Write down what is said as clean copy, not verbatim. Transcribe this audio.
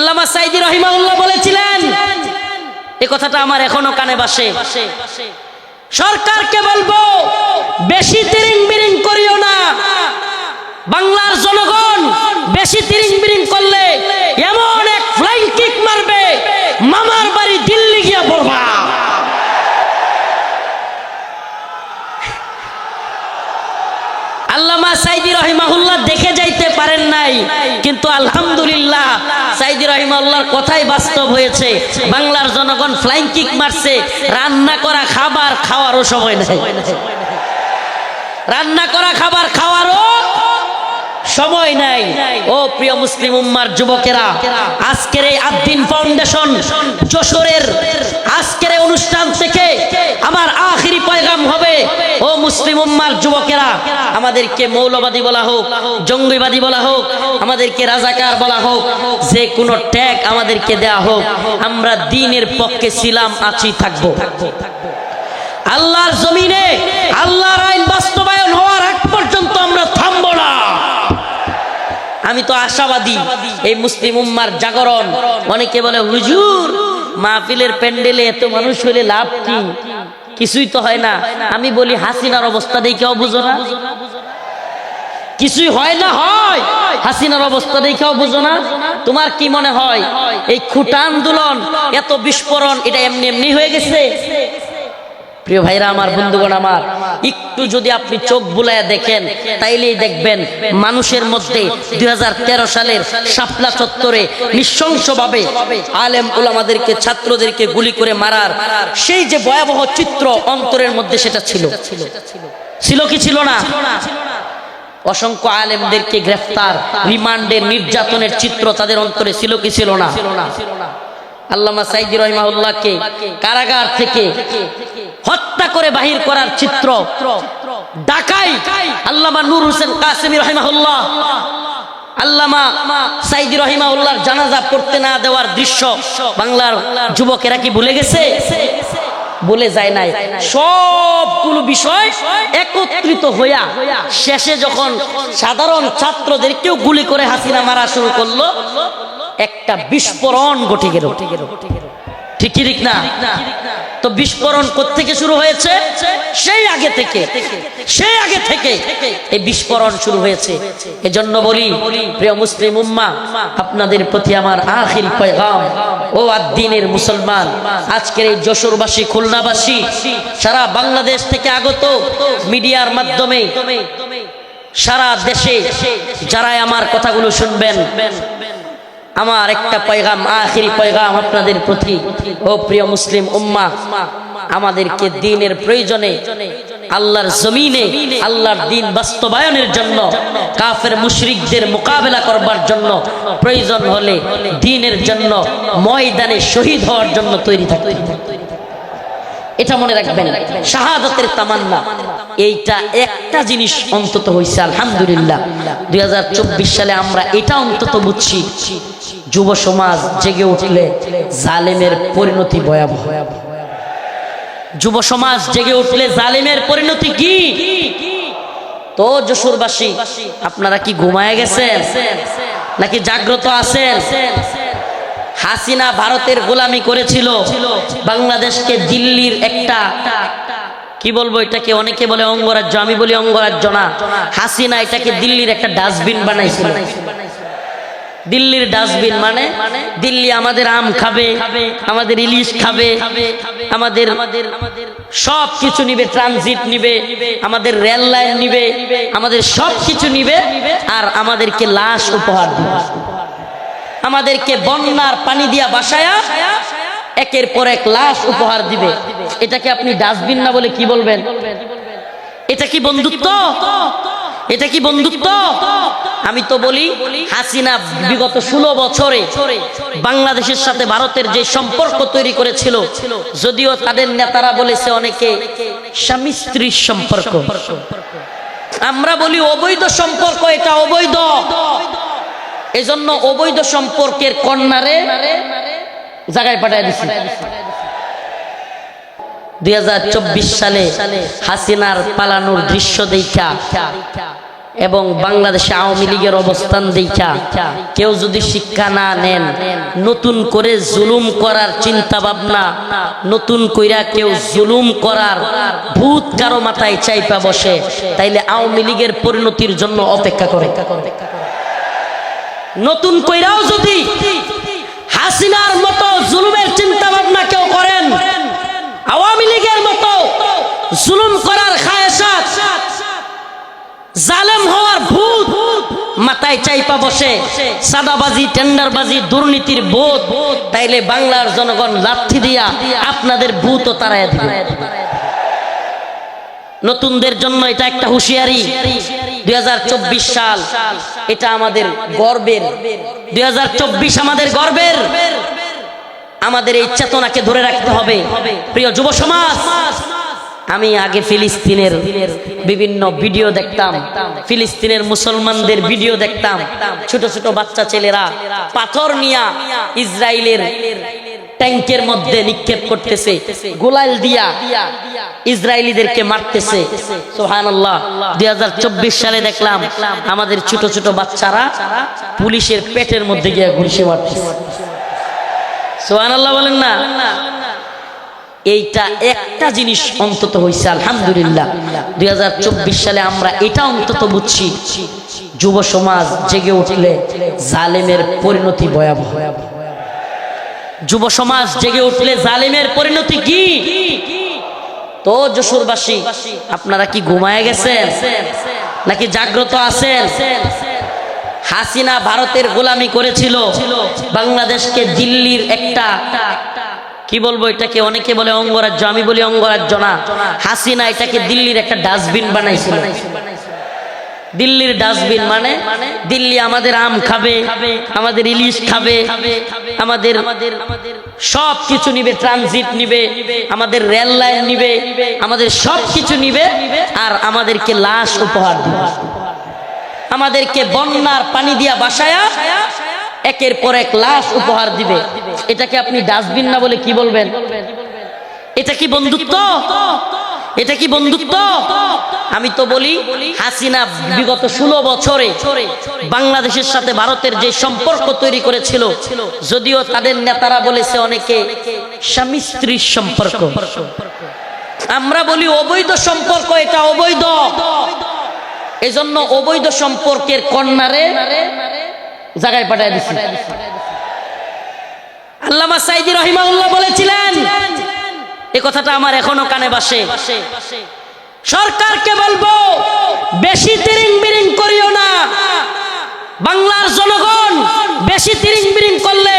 আল্লামা সাঈদী রাহিমাহুল্লাহ বলেছিলেন, এই কথাটা আমার এখনো কানে বাসে, সরকারকে বলবো বেশি তিরিং বিরিং করিও না। বাংলার জনগণ বেশি তিরিং বিরিং করলে এমন এক ফ্লাইং কিক মারবে, মামার বাড়ি দিল্লি গিয়া পড়বা। আল্লামা সাঈদী রাহিমাহুল্লাহ দেখে যাইতে পারেন নাই, কিন্তু আলহামদুলিল্লাহ সাঈদী রাহিমাহুল্লাহর কথাই বাস্তব হয়েছে। বাংলার জনগণ ফ্লাইং কিক মারছে, রান্না করা খাবার খাওয়ারও সময় নাই, রান্না করা খাবার খাওয়ারও সময় নাই। ও প্রিয় মুসলিম উম্মার যুবকেরা, আজকের এই আদ্দিন ফাউন্ডেশন যশোরের আজকের এই অনুষ্ঠান থেকে আমার আখিরি পয়গাম হবে, ও মুসলিম উম্মার যুবকেরা, আমাদেরকে মৌলবাদী বলা হোক, জঙ্গিবাদী বলা হোক, আমাদেরকে রাজাকার বলা হোক, যে কোনো ট্যাগ আমাদেরকে দেয়া হোক, আমরা দ্বীনের পক্ষে ছিলাম, আছি, থাকবো। আল্লাহর জমিনে আল্লাহর আইন বাস্তবায়ন হওয়ার আগ পর্যন্ত আমরা থামবো না। আমি তো আশাবাদী এই মুসলিম উম্মার জাগরণ। অনেকে বলে হুজুর মাহফিলের প্যান্ডেলে এত মানুষ হলে লাভ কি, কিছুই তো হয় না। আমি বলি হাসিনার অবস্থা দেখেও বুঝো না, কিছুই হয় না, হয় হাসিনার অবস্থা দেখেও বুঝো না। তোমার কি মনে হয় এই খুঁটা আন্দোলন, এত বিস্ফোরণ, এটা এমনি এমনি হয়ে গেছে? প্রিয় ভাইরা আমার, বন্ধুগণ আমার, একটু যদি আপনি চোখ বুলায়া দেখেন তাইলেই দেখবেন মানুষের মধ্যে 2013 সালের শাপলা চত্বরে নৃশংসভাবে আলেম উলামাদেরকে, ছাত্রদেরকে গুলি করে মারার সেই যে ভয়াবহ চিত্র অন্তরের মধ্যে, সেটা ছিল কি ছিল না? অসংখ্য আলেমদেরকে গ্রেফতার, রিমান্ডে, নির্যাতনের চিত্র তাদের অন্তরে ছিল কি ছিল না? আল্লামা সাঈদী রাহিমাহুল্লাহকে কারাগার থেকে হত্যা করে বাহির করার চিত্র, ঢাকায় আল্লামা নূর হোসেন কাসেমী রাহিমাহুল্লাহ, আল্লামা সাঈদী রাহিমাহুল্লাহর জানাজা পড়তে না দেওয়ার দৃশ্য বাংলার যুবকেরা কি ভুলে গেছে? বলে যায় নাই। সবগুলো বিষয় একত্রিত হইয়া শেষে যখন সাধারণ ছাত্রদেরকেও গুলি করে হাসিনা মারা শুরু করলো, একটা বিস্ফোরণ ঘটে গেল। ঠিক না? তো বিস্ফোরণ কোত্থেকে শুরু হয়েছে? সেই আগে থেকে এই বিস্ফোরণ শুরু হয়েছে। এজন্য বলি, প্রিয় মুসলিম উম্মাহ, আপনাদের প্রতি আমার আখির পয়গাম, ও আদ্দিনের মুসলমান, আজকের এই যশোরবাসী, খুলনাবাসী, সারা বাংলাদেশ থেকে আগত মিডিয়ার মাধ্যমে সারা দেশে যারা আমার কথাগুলো শুনবেন, আমার একটা পয়গাম, আখিরি পয়গাম আপনাদের প্রতি। ও প্রিয় মুসলিম উম্মাহ, আমাদেরকে দ্বীনের প্রয়োজনে, আল্লাহর জমিনে আল্লাহর দ্বীন বাস্তবায়নের জন্য, কাফের মুশরিকদের মোকাবেলা করবার জন্য, প্রয়োজন হলে দ্বীনের জন্য ময়দানে শহীদ হওয়ার জন্য তৈরি থাকতে হবে। এটা মনে রাখবেন, শাহাদাতের তামান্না, এইটা একটা জিনিস অন্তত হইছে আলহামদুলিল্লাহ। 2024 সালে আমরা এটা অন্তত বুঝছি, যুব সমাজ জেগে উঠলে জালেমের পরিণতি ভয়াবহ। যুব সমাজ জেগে উঠলে জালেমের পরিণতি কি? তো যশোরবাসী, আপনারা কি ঘুমায় গেছেন নাকি জাগ্রত আছেন? হাসিনা ভারতের গোলামি করেছিল, বাংলাদেশকে দিল্লির একটা, কি বলবো এটাকে, অনেকে বলে অঙ্গরাজ্য, আমি বলি অঙ্গরাজ্য না, হাসিনা এটাকে দিল্লির একটা ডাস্টবিন বানাইছিল। দিল্লির ডাস্টবিন মানে দিল্লি আমাদের আম খাবে, আমাদের ইলিশ খাবে, আমাদের সব কিছু নিবে, ট্রানজিট নিবে, আমাদের রেল লাইন নিবে, আমাদের সব কিছু নিবে, আর আমাদেরকে লাশ উপহার দিবে, আমাদেরকে বন্যার পানি দিয়া বাসায়া একের পর এক লাশ উপহার দিবে। এটাকে আপনি ডাস্টবিন না বলে কি বলবেন? এটা কি বন্ধুত্ব? এটা কি বন্ধুত্ব? আমি তো বলি, হাসিনা বিগত 16 বছরে বাংলাদেশের সাথে ভারতের যে সম্পর্ক তৈরি করেছিল, যদিও তাদের নেতারা বলেছে অনেকে স্বামী স্ত্রীর সম্পর্ক, আমরা বলি অবৈধ সম্পর্ক, এটা অবৈধ। এজন্য অবৈধ সম্পর্কের কন্যারে জায়গায় পাঠিয়ে দিচ্ছে। 2024 সালে হাসিনার পালানোর দৃশ্য দেখা এবং বাংলাদেশে আওয়ামী লীগের অবস্থান দেখা কেউ যদি শিক্ষা না নেন, নতুন করে জুলুম করার চিন্তা ভাবনা, নতুন কইরা কেউ জুলুম করার ভূত কারো মাথায় চাইপা বসে, তাইলে আওয়ামী লীগের পরিণতির জন্য অপেক্ষা করে। নতুন কইরাও যদি হাসিনার মতো জুলুমের চিন্তা ভাবনা কেউ করেন, আওয়ামী লীগের মতো জুলুম করার খায়েশাত, জালেম হওয়ার ভূত মাথায় চাইপা বসে, সাদাবাজি, টেন্ডারবাজি, দুর্নীতির বোধ, তাইলে বাংলার জনগণ লাথি দিয়া আপনাদের ভূতও তাড়ায় দিবে। নতুনদের জন্য এটা একটা হুঁশিয়ারি। 2024 সাল এটা আমাদের গর্বের, 2024 আমাদের গর্বের। আমাদের এই চেতনাকে ধরে রাখতে হবে। প্রিয় যুব সমাজ, আমি আগে ফিলিস্তিনের বিভিন্ন ভিডিও দেখতাম, ফিলিস্তিনের মুসলমানদের ভিডিও দেখতাম। ছোট ছোট বাচ্চা ছেলেরা পাথর নিয়া ইসরায়েলের ট্যাঙ্কের মধ্যে নিক্ষেপ করতেছে, গোলাল দিয়া ইসরায়েলিদেরকে মারতেছে। সুবহানাল্লাহ। 2024 সালে দেখলাম আমাদের ছোট ছোট বাচ্চারা পুলিশের পেটের মধ্যে গিয়ে ঘুষি মারতেছে। সুবহানাল্লাহ বলেন না? এইটা একটা জিনিস অন্তত হইছে, আলহামদুলিল্লাহ। 2024 সালে আমরা এটা অন্তত বুঝছি, যুব সমাজ জেগে উঠলে জালেমের পরিণতি ভয়াবহ। যুব সমাজ জেগে উঠলে জালেমের পরিণতি কি? তো যশোরবাসী, আপনারা কি ঘুমায় গেছেন নাকি জাগ্রত আছেন? হাসিনা ভারতের গোলামি করেছিল, বাংলাদেশকে দিল্লির একটা, কি বলবো এটাকে, অনেকে বলে অঙ্গরাজ্য, আমি বলি অঙ্গরাজ্য না। হাসিনা এটাকে দিল্লির একটা ডাস্টবিন বানাইছিল। দিল্লির ডাস্টবিন মানে দিল্লি আমাদের আম খাবে, আমাদের ইলিশ খাবে, আমাদের সব কিছু নিবে, ট্রানজিট নিবে, আমাদের রেল লাইন নিবে, আমাদের সব কিছু নিবে, আর আমাদেরকে লাশ উপহার দিবে, আমাদেরকে বন্যার পানি দিয়া বাসায়া একের পর এক লাশ উপহার দিবে। এটাকে আপনি ডাস্টবিন না বলে কি বলবেন? এটা কি বন্ধুত্ব? এটা কি বন্ধুত্ব? আমি তো বলি, হাসিনা বিগত 16 বছরে বাংলাদেশের সাথে ভারতের যে সম্পর্ক তৈরি করেছিল, যদিও তাদের নেতারা বলেছে অনেকে স্বামী স্ত্রীর সম্পর্ক, আমরা বলি অবৈধ সম্পর্ক, এটা অবৈধ। এজন্য অবৈধ সম্পর্কের কন্যারে জায়গায় পাঠিয়ে দিচ্ছে। আল্লামা সাইদি রহিমাহুল্লাহ বলেছিলেন, এই কথাটা আমার এখনো কানে বাসে, সরকারকে বলবো বেশি তিরিং বিরিং করিও না। বাংলার জনগণ বেশি তিরিং বিরিং করলে